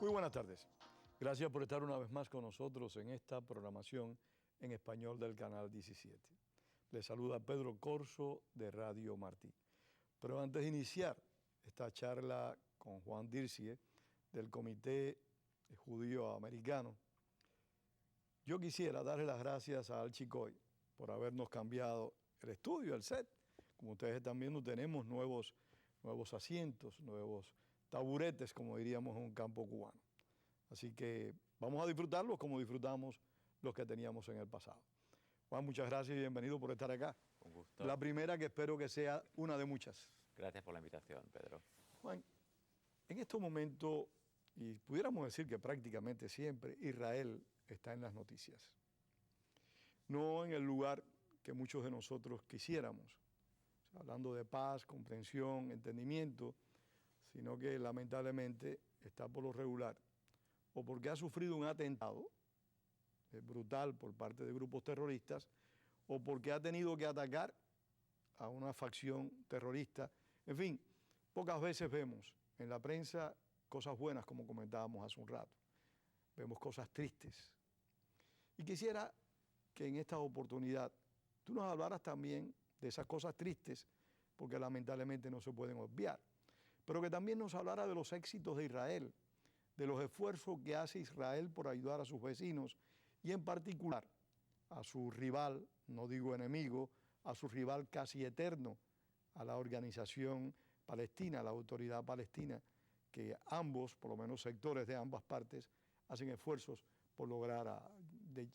Muy buenas tardes. Gracias por estar una vez más con nosotros en esta programación en español del Canal 17. Les saluda Pedro Corso de Radio Martí. Pero antes de iniciar esta charla con Juan Dircye del Comité Judío Americano, yo quisiera darle las gracias a Al Chicoy por habernos cambiado el estudio, el set. Como ustedes están viendo, tenemos nuevos asientos, nuevos taburetes, como diríamos en un campo cubano. Así que vamos a disfrutarlos como disfrutamos los que teníamos en el pasado. Juan, muchas gracias y bienvenido por estar acá. Un gusto. La primera que espero que sea una de muchas. Gracias por la invitación, Pedro. Juan, en estos momentos, y pudiéramos decir que prácticamente siempre, Israel está en las noticias. No en el lugar que muchos de nosotros quisiéramos, o sea, hablando de paz, comprensión, entendimiento, sino que lamentablemente está por lo regular, o porque ha sufrido un atentado brutal por parte de grupos terroristas, o porque ha tenido que atacar a una facción terrorista. En fin, pocas veces vemos en la prensa cosas buenas, como comentábamos hace un rato. Vemos cosas tristes. Y quisiera que en esta oportunidad tú nos hablaras también de esas cosas tristes, porque lamentablemente no se pueden obviar, pero que también nos hablara de los éxitos de Israel, de los esfuerzos que hace Israel por ayudar a sus vecinos y en particular a su rival, no digo enemigo, a su rival casi eterno, a la organización palestina, a la autoridad palestina, que ambos, por lo menos sectores de ambas partes, hacen esfuerzos por lograr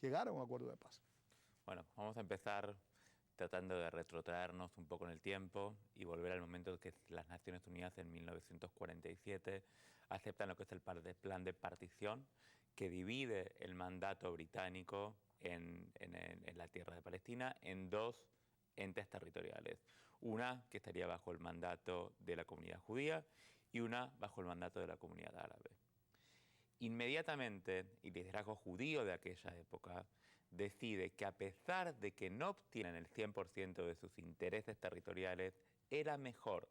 llegar a un acuerdo de paz. Bueno, vamos a empezar tratando de retrotraernos un poco en el tiempo y volver al momento en que las Naciones Unidas en 1947 aceptan lo que es el plan de partición que divide el mandato británico en la tierra de Palestina en dos entes territoriales. Una que estaría bajo el mandato de la comunidad judía y una bajo el mandato de la comunidad árabe. Inmediatamente, el liderazgo judío de aquella época decide que a pesar de que no obtienen el 100% de sus intereses territoriales, era mejor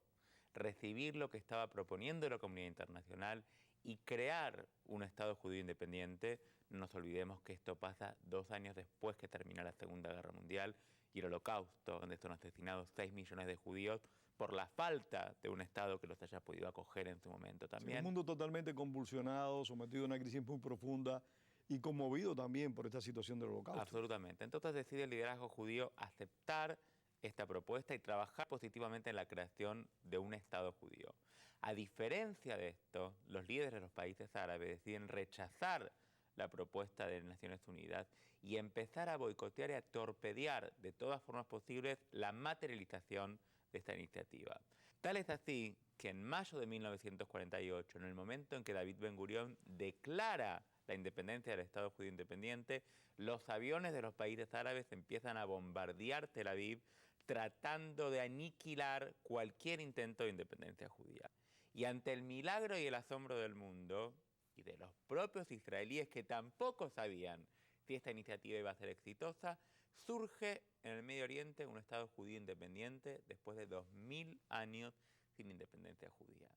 recibir lo que estaba proponiendo la comunidad internacional y crear un Estado judío independiente. No nos olvidemos que esto pasa 2 años después que termina la Segunda Guerra Mundial y el Holocausto, donde son asesinados 6 millones de judíos por la falta de un Estado que los haya podido acoger en su momento también. Sí, un mundo totalmente convulsionado, sometido a una crisis muy profunda y conmovido también por esta situación del Holocausto. Absolutamente. Entonces decide el liderazgo judío aceptar esta propuesta y trabajar positivamente en la creación de un Estado judío. A diferencia de esto, los líderes de los países árabes deciden rechazar la propuesta de Naciones Unidas y empezar a boicotear y a torpedear de todas formas posibles la materialización de esta iniciativa. Tal es así que en mayo de 1948, en el momento en que David Ben-Gurión declara la independencia del Estado judío independiente, los aviones de los países árabes empiezan a bombardear Tel Aviv tratando de aniquilar cualquier intento de independencia judía. Y ante el milagro y el asombro del mundo y de los propios israelíes que tampoco sabían si esta iniciativa iba a ser exitosa, surge en el Medio Oriente un Estado judío independiente después de 2000 años sin independencia judía.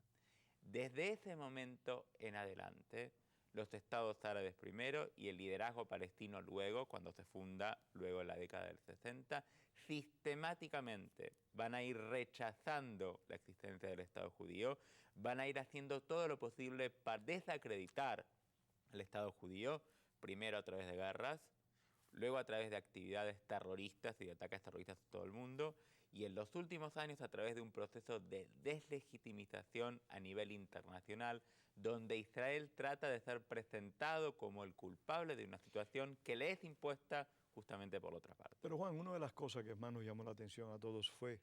Desde ese momento en adelante, los estados árabes primero y el liderazgo palestino luego, cuando se funda, luego en la década del 60, sistemáticamente van a ir rechazando la existencia del Estado judío, van a ir haciendo todo lo posible para desacreditar al Estado judío, primero a través de guerras, luego a través de actividades terroristas y de ataques terroristas a todo el mundo, y en los últimos años a través de un proceso de deslegitimización a nivel internacional, donde Israel trata de ser presentado como el culpable de una situación que le es impuesta justamente por la otra parte. Pero Juan, una de las cosas que más nos llamó la atención a todos fue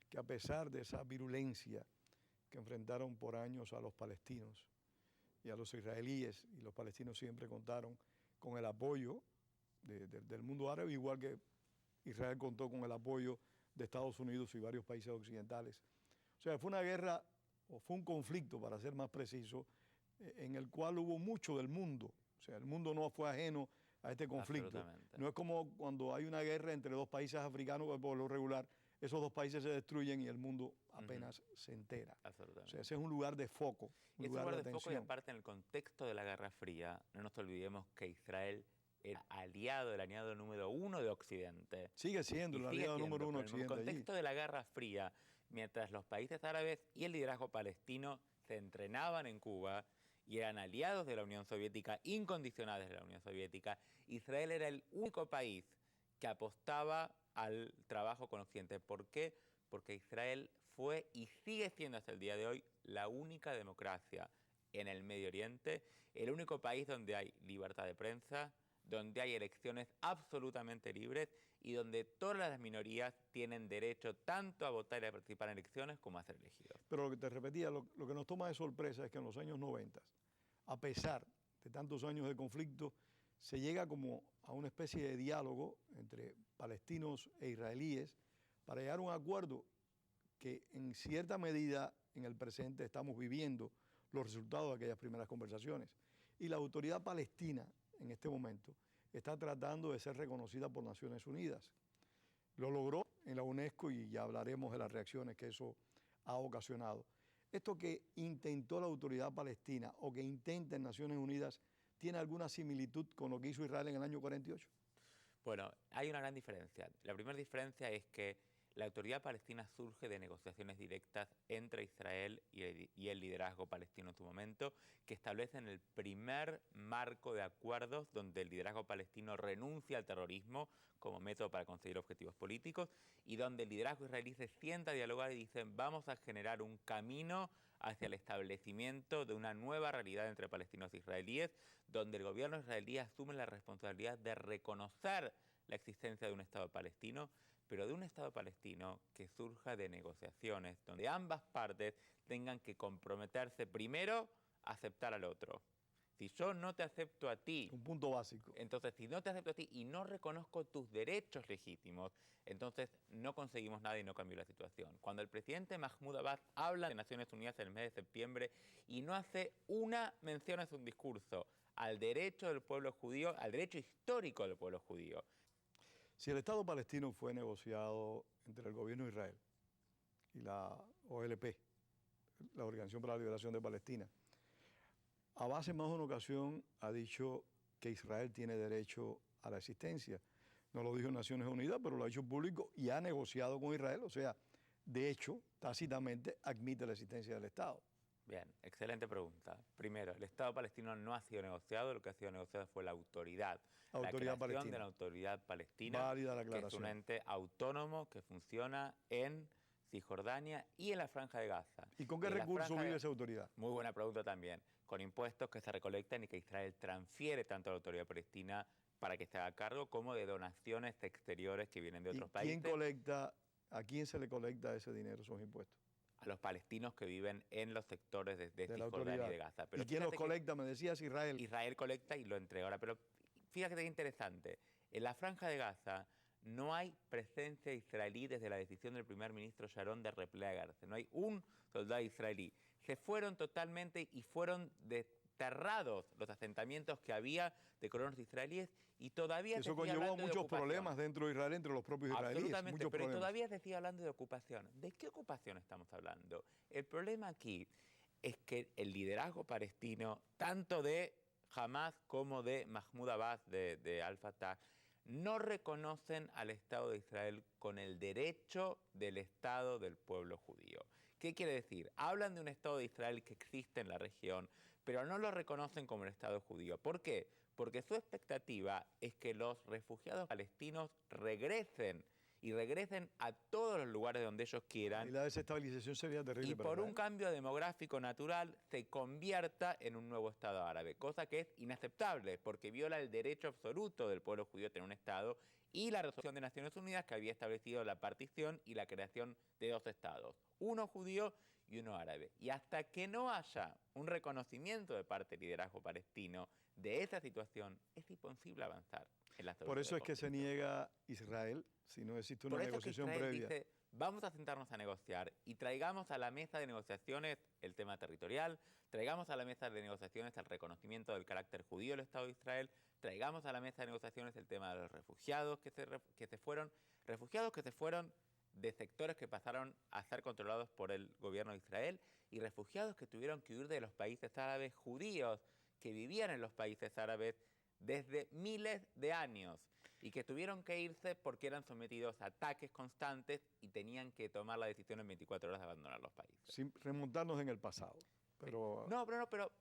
que a pesar de esa virulencia que enfrentaron por años a los palestinos y a los israelíes, y los palestinos siempre contaron con el apoyo del mundo árabe, igual que Israel contó con el apoyo de Estados Unidos y varios países occidentales. O sea, fue una guerra, o fue un conflicto, para ser más preciso, en el cual hubo mucho del mundo. O sea, el mundo no fue ajeno a este conflicto. No es como cuando hay una guerra entre dos países africanos, que por lo regular esos dos países se destruyen y el mundo apenas se entera. O Absolutamente. sea, ese es un lugar de foco, un Es un lugar de lugar de foco y atención. aparte en el contexto de la Guerra Fría, no nos olvidemos que Israel era aliado, el aliado número uno de Occidente. Sigue siendo Y el sigue aliado siendo, número uno pero en el Occidente allí. contexto de la Guerra Fría, mientras los países árabes y el liderazgo palestino se entrenaban en Cuba y eran aliados de la Unión Soviética, incondicionales de la Unión Soviética, Israel era el único país que apostaba al trabajo con Occidente. ¿Por qué? Porque Israel fue y sigue siendo hasta el día de hoy la única democracia en el Medio Oriente, el único país donde hay libertad de prensa, donde hay elecciones absolutamente libres y donde todas las minorías tienen derecho tanto a votar y a participar en elecciones como a ser elegidos. Pero lo que te repetía, lo que nos toma de sorpresa es que en los años 90, a pesar de tantos años de conflicto, se llega como a una especie de diálogo entre palestinos e israelíes para llegar a un acuerdo que en cierta medida en el presente estamos viviendo los resultados de aquellas primeras conversaciones. Y la autoridad palestina en este momento está tratando de ser reconocida por Naciones Unidas. Lo logró en la UNESCO y ya hablaremos de las reacciones que eso ha ocasionado. Esto que intentó la autoridad palestina o que intenta en Naciones Unidas, ¿tiene alguna similitud con lo que hizo Israel en el año 48? Bueno, hay una gran diferencia. La primera diferencia es que la autoridad palestina surge de negociaciones directas entre Israel y el liderazgo palestino en su momento, que establecen el primer marco de acuerdos donde el liderazgo palestino renuncia al terrorismo como método para conseguir objetivos políticos y donde el liderazgo israelí se sienta a dialogar y dicen vamos a generar un camino hacia el establecimiento de una nueva realidad entre palestinos e israelíes, donde el gobierno israelí asume la responsabilidad de reconocer la existencia de un Estado palestino, pero de un Estado palestino que surja de negociaciones, donde ambas partes tengan que comprometerse primero a aceptar al otro. Si yo no te acepto a ti, Un punto básico. entonces si no te acepto a ti y no reconozco tus derechos legítimos, entonces no conseguimos nada y no cambió la situación. Cuando el presidente Mahmoud Abbas habla de Naciones Unidas en el mes de septiembre y no hace una mención en su discurso al derecho del pueblo judío, al derecho histórico del pueblo judío. Si el Estado palestino fue negociado entre el gobierno de Israel y la OLP, la Organización para la Liberación de Palestina, Abbas en más de una ocasión ha dicho que Israel tiene derecho a la existencia. No lo dijo en Naciones Unidas, pero lo ha hecho público y ha negociado con Israel. O sea, de hecho, tácitamente admite la existencia del Estado. Bien, excelente pregunta. Primero, el Estado palestino no ha sido negociado, lo que ha sido negociado fue la autoridad. La creación Palestina. de la autoridad palestina, Válida la que es aclaración. un ente autónomo que funciona en Cisjordania y en la Franja de Gaza. ¿Y con qué recursos vive esa autoridad? Muy buena pregunta también. Con impuestos que se recolectan y que Israel transfiere tanto a la autoridad palestina para que se haga cargo como de donaciones exteriores que vienen de otros países. ¿A quién se le colecta ese dinero, esos impuestos? A los palestinos que viven en los sectores de Cisjordania y de Gaza. Pero ¿y quién los colecta? Me decías Israel. Israel colecta y lo entrega. Ahora, pero fíjate que es interesante. En la Franja de Gaza no hay presencia israelí desde la decisión del primer ministro Sharon de replegarse. No hay un soldado israelí. Se fueron totalmente y fueron desterrados los asentamientos que había de colonos israelíes y todavía eso conllevó muchos problemas dentro de Israel entre los propios israelíes. Absolutamente, pero problemas. Todavía se sigue hablando de ocupación. ¿De qué ocupación estamos hablando? El problema aquí es que el liderazgo palestino, tanto de Hamas como de Mahmoud Abbas, de Al-Fatah, no reconocen al Estado de Israel con el derecho del Estado del pueblo judío. ¿Qué quiere decir? Hablan de un Estado de Israel que existe en la región, pero no lo reconocen como el Estado judío. ¿Por qué? Porque su expectativa es que los refugiados palestinos regresen y regresen a todos los lugares donde ellos quieran. Y la desestabilización sería terrible. Y por un cambio demográfico natural se convierta en un nuevo Estado árabe, cosa que es inaceptable porque viola el derecho absoluto del pueblo judío a tener un Estado y la resolución de Naciones Unidas que había establecido la partición y la creación de dos Estados, uno judío y uno árabe. Y hasta que no haya un reconocimiento de parte del liderazgo palestino de esa situación, es imposible avanzar en la solución. Por eso es que se niega Israel, si no existe una negociación previa. Dice, vamos a sentarnos a negociar y traigamos a la mesa de negociaciones el tema territorial, traigamos a la mesa de negociaciones el reconocimiento del carácter judío del Estado de Israel, traigamos a la mesa de negociaciones el tema de los refugiados que se fueron de sectores que pasaron a ser controlados por el gobierno de Israel y refugiados que tuvieron que huir de los países árabes, judíos que vivían en los países árabes desde miles de años y que tuvieron que irse porque eran sometidos a ataques constantes y tenían que tomar la decisión en 24 horas de abandonar los países. Sin remontarnos en el pasado. Pero...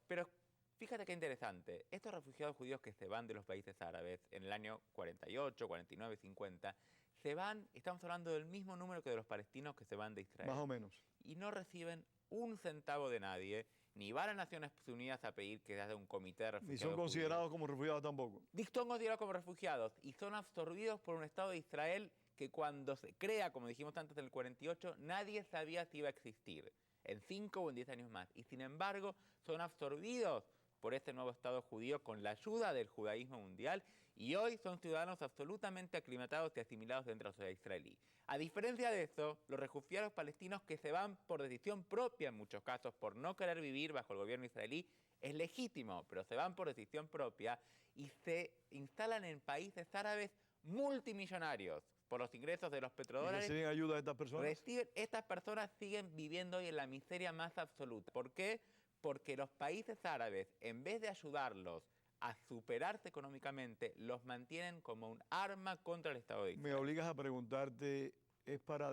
Pero fíjate qué interesante. Estos refugiados judíos que se van de los países árabes en el año 48, 49, 50, se van, estamos hablando del mismo número que de los palestinos que se van de Israel. Más o menos. Y no reciben un centavo de nadie, ni van a Naciones Unidas a pedir que se haga un comité de refugiados. Ni son considerados como refugiados tampoco. Son considerados como refugiados y son absorbidos por un Estado de Israel que cuando se crea, como dijimos antes, en el 48, nadie sabía si iba a existir en 5 o en 10 años más. Y sin embargo, son absorbidos por este nuevo Estado judío con la ayuda del judaísmo mundial y hoy son ciudadanos absolutamente aclimatados y asimilados dentro de la sociedad israelí. A diferencia de eso, los refugiados palestinos que se van por decisión propia en muchos casos, por no querer vivir bajo el gobierno israelí, es legítimo, pero se van por decisión propia y se instalan en países árabes multimillonarios por los ingresos de los petrodólares. ¿Y reciben ayuda de estas personas? Estas personas siguen viviendo hoy en la miseria más absoluta. ¿Por qué? Porque los países árabes, en vez de ayudarlos a superarse económicamente, los mantienen como un arma contra el Estado de Israel. Me obligas a preguntarte, ¿es para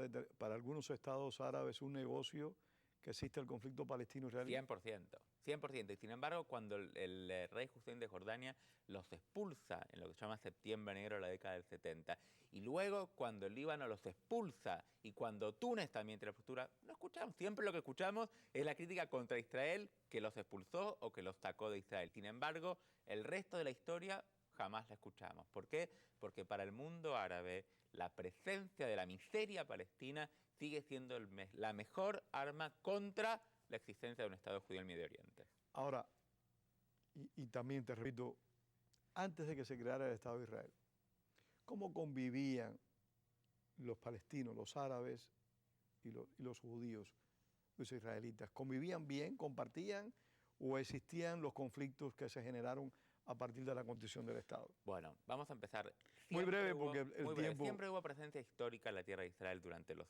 algunos estados árabes un negocio que existe el conflicto palestino-israelí? 100%, 100%. Y sin embargo, cuando el rey Hussein de Jordania los expulsa en lo que se llama Septiembre Negro de la década del 70, y luego cuando el Líbano los expulsa y cuando Túnez también tiene la postura, no escuchamos. Siempre lo que escuchamos es la crítica contra Israel que los expulsó o que los sacó de Israel. Sin embargo, el resto de la historia jamás la escuchamos. ¿Por qué? Porque para el mundo árabe la presencia de la miseria palestina sigue siendo la mejor arma contra la existencia de un Estado judío en el Medio Oriente. Ahora, y también te repito, antes de que se creara el Estado de Israel, ¿cómo convivían los palestinos, los árabes y los judíos, los israelitas? ¿Convivían bien, compartían o existían los conflictos que se generaron a partir de la constitución del Estado? Bueno, vamos a empezar. Muy breve porque el tiempo... Siempre hubo presencia histórica en la tierra de Israel durante los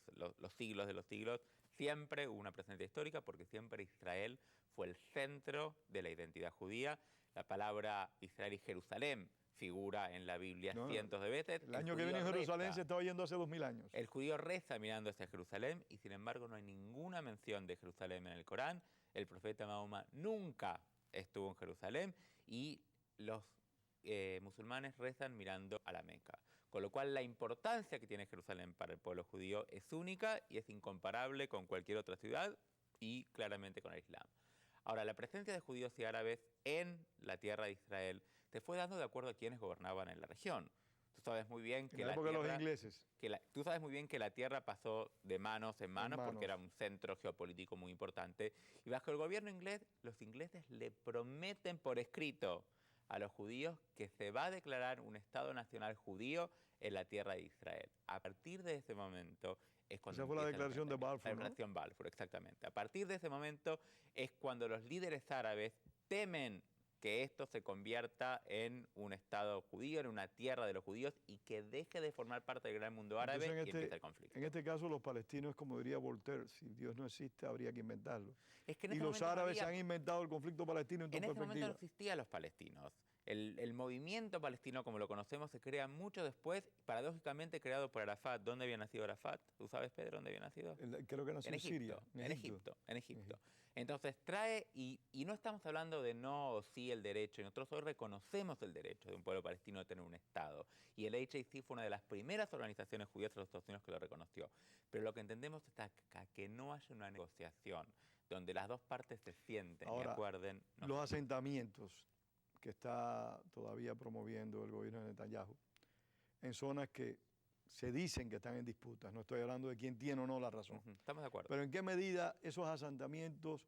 siglos de los siglos. Siempre hubo una presencia histórica porque siempre Israel fue el centro de la identidad judía. La palabra Israel y Jerusalén figura en la Biblia cientos de veces. El año que viene en Jerusalén se estaba yendo hace 2000 años. El judío reza mirando hacia Jerusalén y sin embargo no hay ninguna mención de Jerusalén en el Corán. El profeta Mahoma nunca estuvo en Jerusalén y los musulmanes rezan mirando a la Meca. Con lo cual la importancia que tiene Jerusalén para el pueblo judío es única y es incomparable con cualquier otra ciudad y claramente con el Islam. Ahora, la presencia de judíos y árabes en la tierra de Israel se fue dando de acuerdo a quienes gobernaban en la región. Tú sabes muy bien que en la época de los ingleses. Tú sabes muy bien que la tierra pasó de manos en manos porque era un centro geopolítico muy importante. Y bajo el gobierno inglés, los ingleses le prometen por escrito a los judíos que se va a declarar un Estado nacional judío en la tierra de Israel. A partir de ese momento es cuando... Esa fue la declaración de Balfour, La declaración Balfour, exactamente. A partir de ese momento es cuando los líderes árabes temen que esto se convierta en un Estado judío, en una tierra de los judíos y que deje de formar parte del gran mundo árabe. Entonces, y empieza el conflicto. En este caso los palestinos, como diría Voltaire, si Dios no existe habría que inventarlo. Es que y los árabes han inventado el conflicto palestino en tu perspectiva. En ese momento no existían los palestinos. El movimiento palestino, como lo conocemos, se crea mucho después, paradójicamente creado por Arafat. ¿Dónde había nacido Arafat? ¿Tú sabes, Pedro, dónde había nacido? Creo que nació en Siria. En Egipto. Entonces trae, y no estamos hablando de no o sí el derecho, nosotros hoy reconocemos el derecho de un pueblo palestino de tener un Estado. Y el HAC fue una de las primeras organizaciones judías de los Estados Unidos que lo reconoció. Pero lo que entendemos es que no haya una negociación donde las dos partes se sienten y acuerden. Los asentamientos que está todavía promoviendo el gobierno de Netanyahu en zonas que se dicen que están en disputas. No estoy hablando de quién tiene o no la razón. Estamos de acuerdo. Pero ¿en qué medida esos asentamientos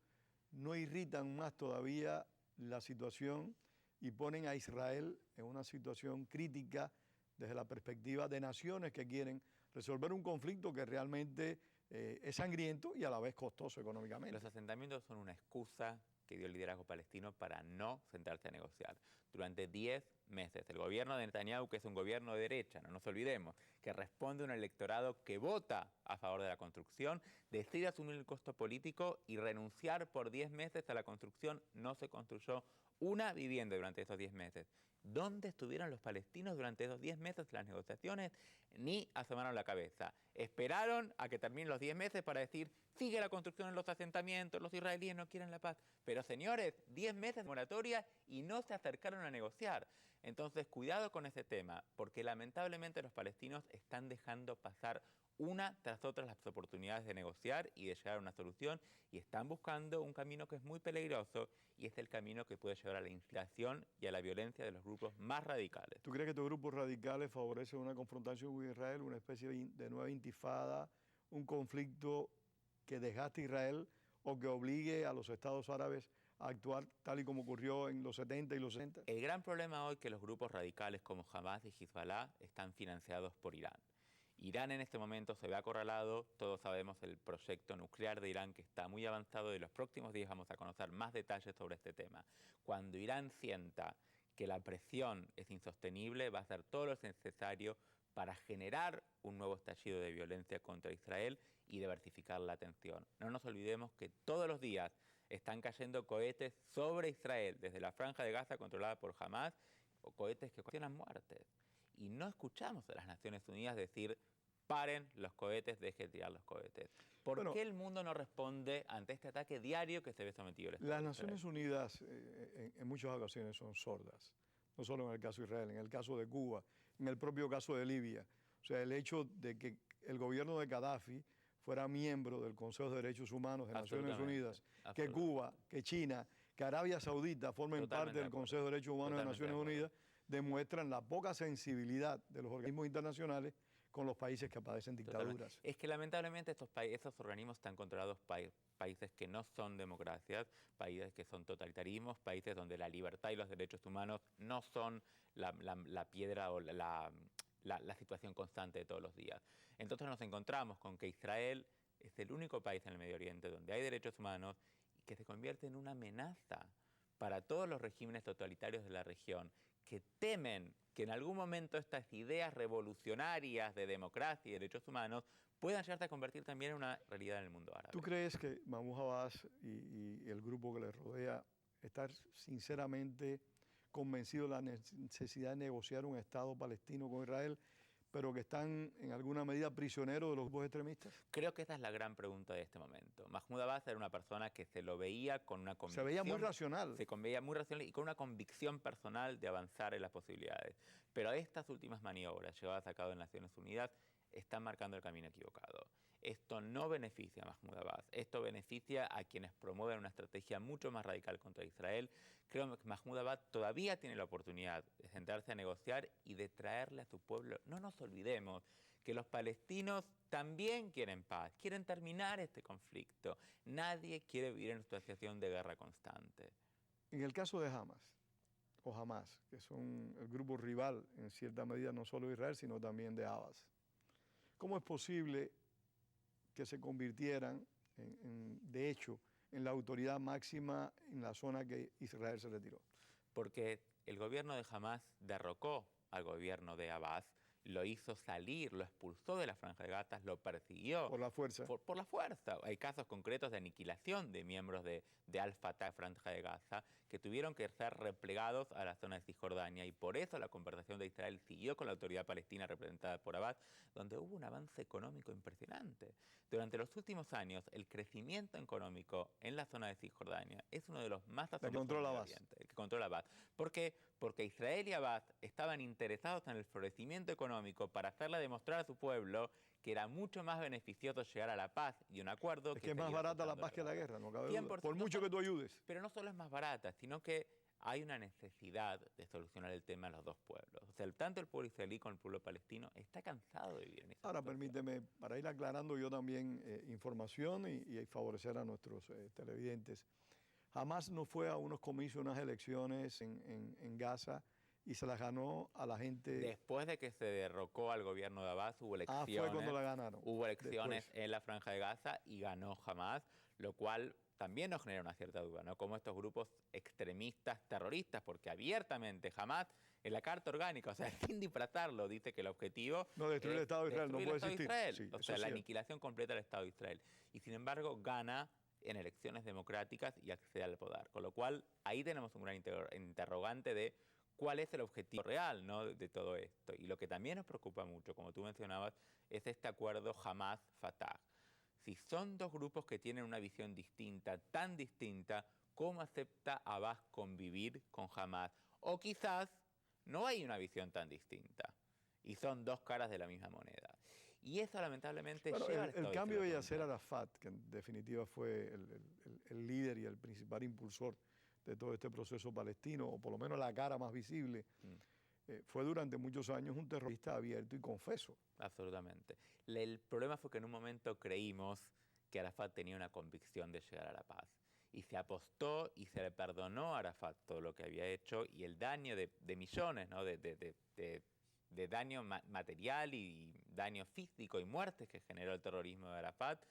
no irritan más todavía la situación y ponen a Israel en una situación crítica desde la perspectiva de naciones que quieren resolver un conflicto que realmente es sangriento y a la vez costoso económicamente? Los asentamientos son una excusa que dio el liderazgo palestino para no sentarse a negociar. Durante 10 meses, el gobierno de Netanyahu, que es un gobierno de derecha, no nos olvidemos, que responde a un electorado que vota a favor de la construcción, decide asumir el costo político y renunciar por 10 meses a la construcción. No se construyó una vivienda durante esos 10 meses. ¿Dónde estuvieron los palestinos durante esos 10 meses de las negociaciones? Ni asomaron la cabeza. Esperaron a que terminen los 10 meses para decir, sigue la construcción en los asentamientos, los israelíes no quieren la paz. Pero señores, 10 meses de moratoria y no se acercaron a negociar. Entonces, cuidado con ese tema, porque lamentablemente los palestinos están dejando pasar una tras otra las oportunidades de negociar y de llegar a una solución, y están buscando un camino que es muy peligroso, y es el camino que puede llevar a la inflación y a la violencia de los grupos más radicales. ¿Tú crees que estos grupos radicales favorecen una confrontación con Israel, una especie de nueva intifada, un conflicto que desgaste a Israel o que obligue a los estados árabes a actuar tal y como ocurrió en los 70 y los 60? El gran problema hoy es que los grupos radicales como Hamas y Hezbollah están financiados por Irán. Irán en este momento se ve acorralado, todos sabemos el proyecto nuclear de Irán que está muy avanzado y en los próximos días vamos a conocer más detalles sobre este tema. Cuando Irán sienta que la presión es insostenible, va a hacer todo lo necesario para generar un nuevo estallido de violencia contra Israel y diversificar la atención. No nos olvidemos que todos los días están cayendo cohetes sobre Israel, desde la Franja de Gaza controlada por Hamas, o cohetes que ocasionan muertes. Y no escuchamos a las Naciones Unidas decir, paren los cohetes, dejen de tirar los cohetes. ¿Por qué el mundo no responde ante este ataque diario que se ve sometido el Estado? Las Naciones Unidas en muchas ocasiones son sordas, no solo en el caso de Israel, en el caso de Cuba, en el propio caso de Libia. O sea, el hecho de que el gobierno de Gaddafi fuera miembro del Consejo de Derechos Humanos de Naciones Unidas, que Cuba, que China, que Arabia Saudita formen parte del Consejo de Derechos Humanos de Naciones Unidas, demuestran la poca sensibilidad de los organismos internacionales con los países que padecen dictaduras. Es que lamentablemente esos organismos están controlados países que no son democracias, países que son totalitarismos, países donde la libertad y los derechos humanos no son la piedra o la situación constante de todos los días. Entonces nos encontramos con que Israel es el único país en el Medio Oriente donde hay derechos humanos y que se convierte en una amenaza para todos los regímenes totalitarios de la región, que temen que en algún momento estas ideas revolucionarias de democracia y derechos humanos puedan llegarse a convertir también en una realidad en el mundo árabe. ¿Tú crees que Mahmoud Abbas y el grupo que le rodea están sinceramente convencidos de la necesidad de negociar un Estado palestino con Israel, pero que están en alguna medida prisioneros de los grupos extremistas? Creo que esa es la gran pregunta de este momento. Mahmoud Abbas era una persona que se lo veía con una convicción. Se veía muy racional. Se veía muy racional y con una convicción personal de avanzar en las posibilidades. Pero estas últimas maniobras llevadas a cabo en Naciones Unidas están marcando el camino equivocado. Esto no beneficia a Mahmoud Abbas, esto beneficia a quienes promueven una estrategia mucho más radical contra Israel. Creo que Mahmoud Abbas todavía tiene la oportunidad de sentarse a negociar y de traerle a su pueblo. No nos olvidemos que los palestinos también quieren paz, quieren terminar este conflicto. Nadie quiere vivir en una situación de guerra constante. En el caso de Hamas, que son el grupo rival en cierta medida no solo de Israel, sino también de Abbas, ¿cómo es posible que se convirtieran, de hecho, en la autoridad máxima en la zona que Israel se retiró? Porque el gobierno de Hamas derrocó al gobierno de Abbas, lo hizo salir, lo expulsó de la Franja de Gaza, lo persiguió. Por la fuerza. Por la fuerza. Hay casos concretos de aniquilación de miembros de Al-Fatah, Franja de Gaza, que tuvieron que ser replegados a la zona de Cisjordania, y por eso la conversación de Israel siguió con la autoridad palestina representada por Abbas, donde hubo un avance económico impresionante. Durante los últimos años, el crecimiento económico en la zona de Cisjordania es uno de los más asombrosos del Medio Oriente, el que controla Abbas. ¿Por qué? Porque Israel y Abbas estaban interesados en el florecimiento económico para hacerle demostrar a su pueblo que era mucho más beneficioso llegar a la paz y un acuerdo. Es que es más barata la paz que la guerra, no cabe duda. Por mucho que tú ayudes. Pero no solo es más barata, sino que hay una necesidad de solucionar el tema de los dos pueblos. O sea, tanto el pueblo israelí como el pueblo palestino está cansado de vivir en esa Ahora, situación. permíteme, para ir aclarando yo también información y favorecer a nuestros televidentes. Jamás no fue a unos comicios, unas elecciones en Gaza y se las ganó a la gente. Después de que se derrocó al gobierno de Abbas, hubo elecciones. Fue cuando la ganaron. Hubo elecciones en la Franja de Gaza y ganó Hamas, lo cual también nos genera una cierta duda, ¿no? Como estos grupos extremistas terroristas, porque abiertamente Hamás, en la Carta Orgánica, o sea, sin disfrazarlo, dice que el objetivo No, destruir el Estado de Israel, no puede existir. Israel, Sí, o sea, la aniquilación completa del Estado de Israel. Y sin embargo, gana en elecciones democráticas y accede al poder. Con lo cual, ahí tenemos un gran interrogante de cuál es el objetivo real, ¿no?, de todo esto. Y lo que también nos preocupa mucho, como tú mencionabas, es este acuerdo Hamás-Fatah. Si son dos grupos que tienen una visión distinta, tan distinta, ¿cómo acepta Abbas convivir con Hamás? O quizás no hay una visión tan distinta y son dos caras de la misma moneda. Y eso lamentablemente lleva al el cambio de Yasser Arafat, que en definitiva fue el líder y el principal impulsor de todo este proceso palestino, o por lo menos la cara más visible, fue durante muchos años un terrorista abierto y confeso. Absolutamente. El problema fue que en un momento creímos que Arafat tenía una convicción de llegar a la paz. Y se apostó y se le perdonó a Arafat todo lo que había hecho y el daño de millones, ¿no?, de daño material y daño físico y muertes que generó el terrorismo de Arafat,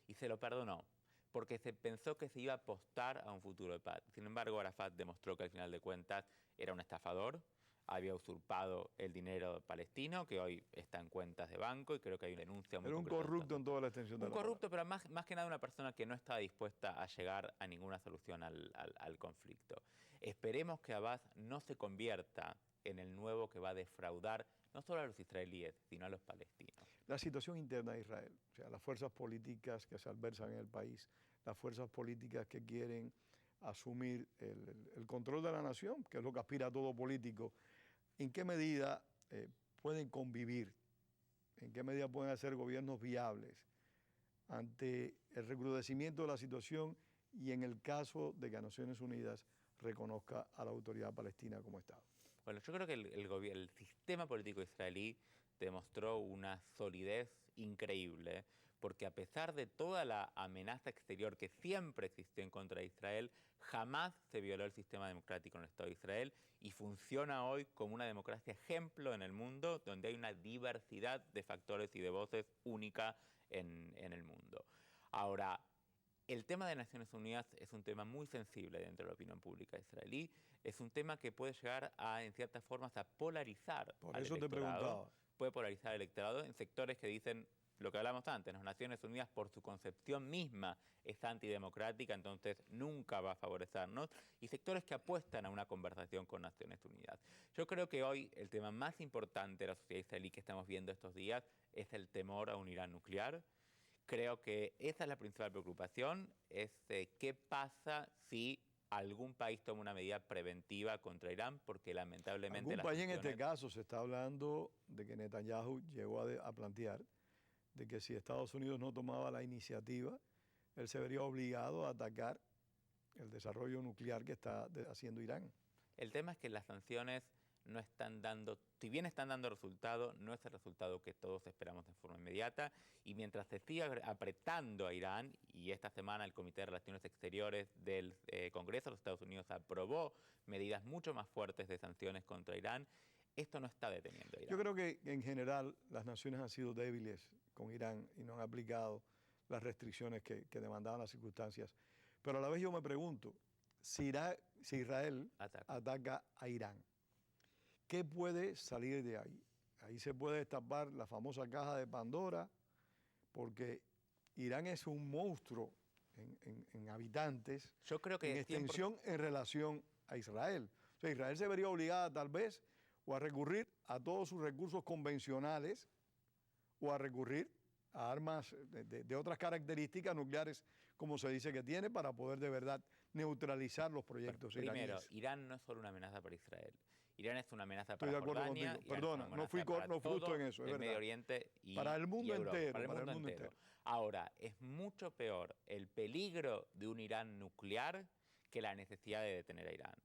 y se lo perdonó, porque se pensó que se iba a apostar a un futuro de paz. Sin embargo, Arafat demostró que al final de cuentas era un estafador, había usurpado el dinero palestino, que hoy está en cuentas de banco, y creo que hay una denuncia muy concreta. Era un corrupto en toda la extensión de la palabra. Un corrupto, pero más que nada una persona que no estaba dispuesta a llegar a ninguna solución al conflicto. Esperemos que Abbas no se convierta en el nuevo que va a defraudar no solo a los israelíes, sino a los palestinos. La situación interna de Israel, o sea, las fuerzas políticas que se albersan en el país, las fuerzas políticas que quieren asumir el control de la nación, que es lo que aspira a todo político, ¿en qué medida pueden convivir? ¿En qué medida pueden hacer gobiernos viables ante el recrudecimiento de la situación y en el caso de que Naciones Unidas reconozca a la autoridad palestina como Estado? Bueno, yo creo que el sistema político israelí demostró una solidez increíble, porque a pesar de toda la amenaza exterior que siempre existió en contra de Israel, jamás se violó el sistema democrático en el Estado de Israel y funciona hoy como una democracia ejemplo en el mundo, donde hay una diversidad de factores y de voces única en el mundo. Ahora, el tema de Naciones Unidas es un tema muy sensible dentro de la opinión pública israelí. Es un tema que puede llegar a, en ciertas formas, a polarizar Por al eso electorado. te preguntaba. Puede polarizar al electorado en sectores que dicen lo que hablamos antes, las Naciones Unidas por su concepción misma es antidemocrática, entonces nunca va a favorecernos, y sectores que apuestan a una conversación con Naciones Unidas. Yo creo que hoy el tema más importante de la sociedad israelí que estamos viendo estos días es el temor a un Irán nuclear. Creo que esa es la principal preocupación, es qué pasa si algún país toma una medida preventiva contra Irán, porque lamentablemente... Algún país en este caso se está hablando de que Netanyahu llegó a plantear de que si Estados Unidos no tomaba la iniciativa, él se vería obligado a atacar el desarrollo nuclear que está haciendo Irán. El tema es que las sanciones no están dando, si bien están dando resultado, no es el resultado que todos esperamos de forma inmediata, y mientras se siga apretando a Irán, y esta semana el Comité de Relaciones Exteriores del Congreso de los Estados Unidos aprobó medidas mucho más fuertes de sanciones contra Irán, esto no está deteniendo a Irán. Yo creo que en general las naciones han sido débiles con Irán y no han aplicado las restricciones que demandaban las circunstancias. Pero a la vez yo me pregunto, si Israel ataca a Irán, ¿qué puede salir de ahí? Ahí se puede destapar la famosa caja de Pandora, porque Irán es un monstruo en habitantes, yo creo que en extensión en relación a Israel. O sea, Israel se vería obligada tal vez o a recurrir a todos sus recursos convencionales o a recurrir a armas de otras características nucleares, como se dice que tiene, para poder de verdad neutralizar los proyectos iraníes. Primero, Irán no es solo una amenaza para Israel. Irán es una amenaza Estoy para de acuerdo Jordania. contigo. Perdona, no fui justo en eso, es el verdad. Medio Oriente y para el mundo Europa, entero. Para el mundo entero. Ahora, es mucho peor el peligro de un Irán nuclear que la necesidad de detener a Irán.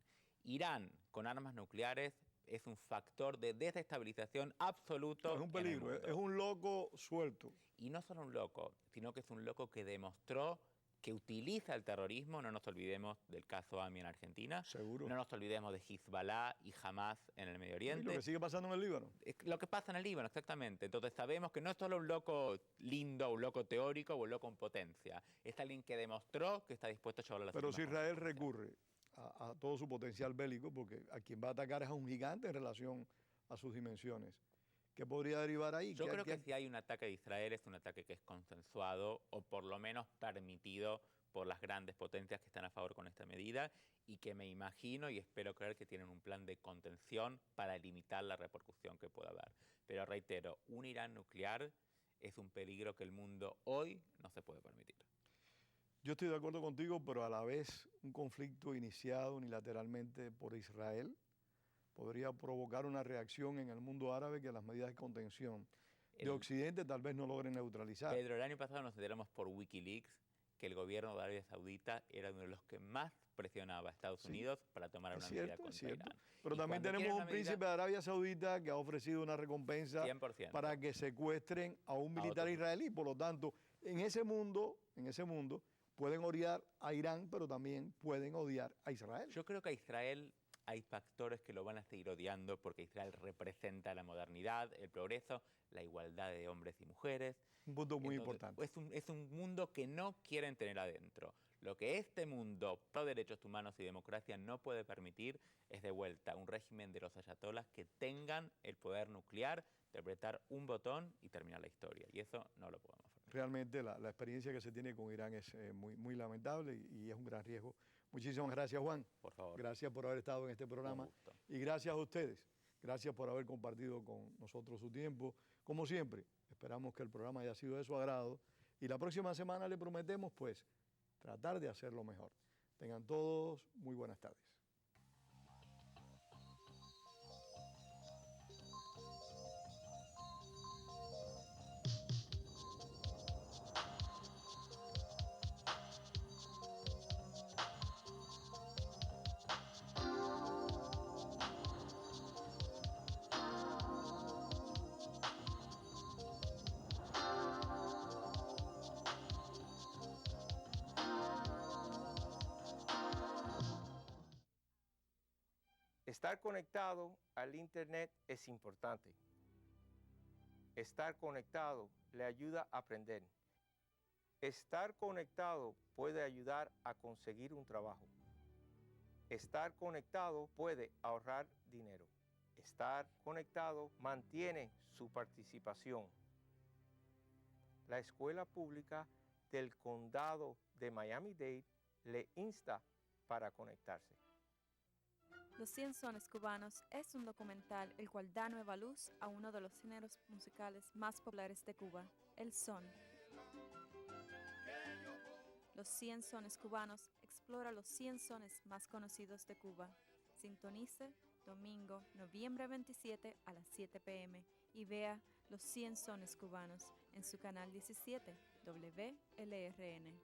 Irán con armas nucleares es un factor de desestabilización absoluto. No, es un peligro, es un loco suelto. Y no solo un loco, sino que es un loco que demostró que utiliza el terrorismo. No nos olvidemos del caso AMI en Argentina. Seguro. No nos olvidemos de Hezbollah y Hamas en el Medio Y Oriente. lo que sigue pasando en el Líbano. Es lo que pasa en el Líbano, exactamente. Entonces sabemos que no es solo un loco lindo, un loco teórico o un loco en potencia. Es alguien que demostró que está dispuesto a llevarlo a la Pero si Israel recurre a todo su potencial bélico, porque a quien va a atacar es a un gigante en relación a sus dimensiones, ¿qué podría derivar ahí? Yo creo que si hay un ataque de Israel es un ataque que es consensuado o por lo menos permitido por las grandes potencias que están a favor con esta medida y que me imagino y espero creer que tienen un plan de contención para limitar la repercusión que pueda haber. Pero reitero, un Irán nuclear es un peligro que el mundo hoy no se puede permitir. Yo estoy de acuerdo contigo, pero a la vez un conflicto iniciado unilateralmente por Israel podría provocar una reacción en el mundo árabe que las medidas de contención de Occidente tal vez no logren neutralizar. Pedro, el año pasado nos enteramos por Wikileaks que el gobierno de Arabia Saudita era uno de los que más presionaba a Estados Unidos para tomar una medida contra Irán. Pero también tenemos un príncipe de Arabia Saudita que ha ofrecido una recompensa 100%. para que secuestren a un militar israelí. Por lo tanto, en ese mundo pueden odiar a Irán, pero también pueden odiar a Israel. Yo creo que a Israel hay factores que lo van a seguir odiando porque Israel representa la modernidad, el progreso, la igualdad de hombres y mujeres. Un punto muy importante. Es un mundo que no quieren tener adentro. Lo que este mundo pro derechos humanos y democracia no puede permitir es de vuelta un régimen de los ayatolás que tengan el poder nuclear de apretar un botón y terminar la historia. Y eso no lo podemos hacer. Realmente la experiencia que se tiene con Irán es muy lamentable y es un gran riesgo. Muchísimas gracias, Juan. Por favor. Gracias por haber estado en este programa. Y gracias a ustedes. Gracias por haber compartido con nosotros su tiempo. Como siempre, esperamos que el programa haya sido de su agrado. Y la próxima semana le prometemos, pues, tratar de hacerlo mejor. Tengan todos muy buenas tardes. Estar conectado al Internet es importante. Estar conectado le ayuda a aprender. Estar conectado puede ayudar a conseguir un trabajo. Estar conectado puede ahorrar dinero. Estar conectado mantiene su participación. La Escuela Pública del Condado de Miami-Dade le insta para conectarse. Los 100 Sones Cubanos es un documental el cual da nueva luz a uno de los géneros musicales más populares de Cuba, el son. Los 100 Sones Cubanos explora los 100 sones más conocidos de Cuba. Sintonice domingo, noviembre 27 a las 7 p.m. y vea los 100 Sones Cubanos en su canal 17, WLRN.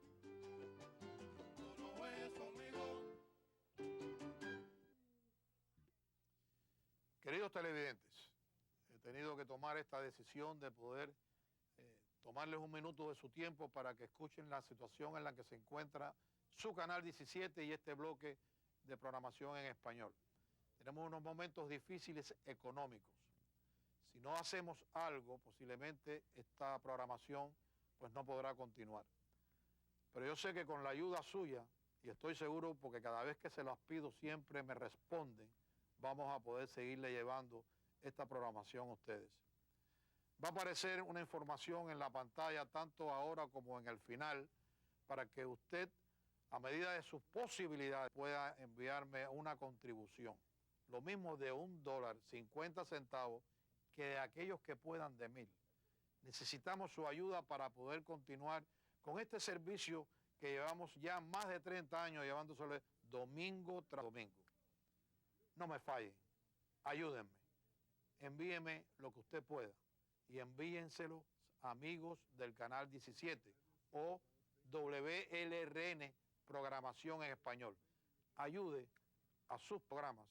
Queridos televidentes, he tenido que tomar esta decisión de poder tomarles un minuto de su tiempo para que escuchen la situación en la que se encuentra su canal 17 y este bloque de programación en español. Tenemos unos momentos difíciles económicos. Si no hacemos algo, posiblemente esta programación pues no podrá continuar. Pero yo sé que con la ayuda suya, y estoy seguro porque cada vez que se las pido siempre me responden, vamos a poder seguirle llevando esta programación a ustedes. Va a aparecer una información en la pantalla, tanto ahora como en el final, para que usted, a medida de sus posibilidades, pueda enviarme una contribución. Lo mismo de $1.50 que de aquellos que puedan de 1,000. Necesitamos su ayuda para poder continuar con este servicio que llevamos ya más de 30 años llevándosele domingo tras domingo. No me fallen, ayúdenme, envíeme lo que usted pueda y envíenselo a amigos del canal 17 o WLRN Programación en Español. Ayude a sus programas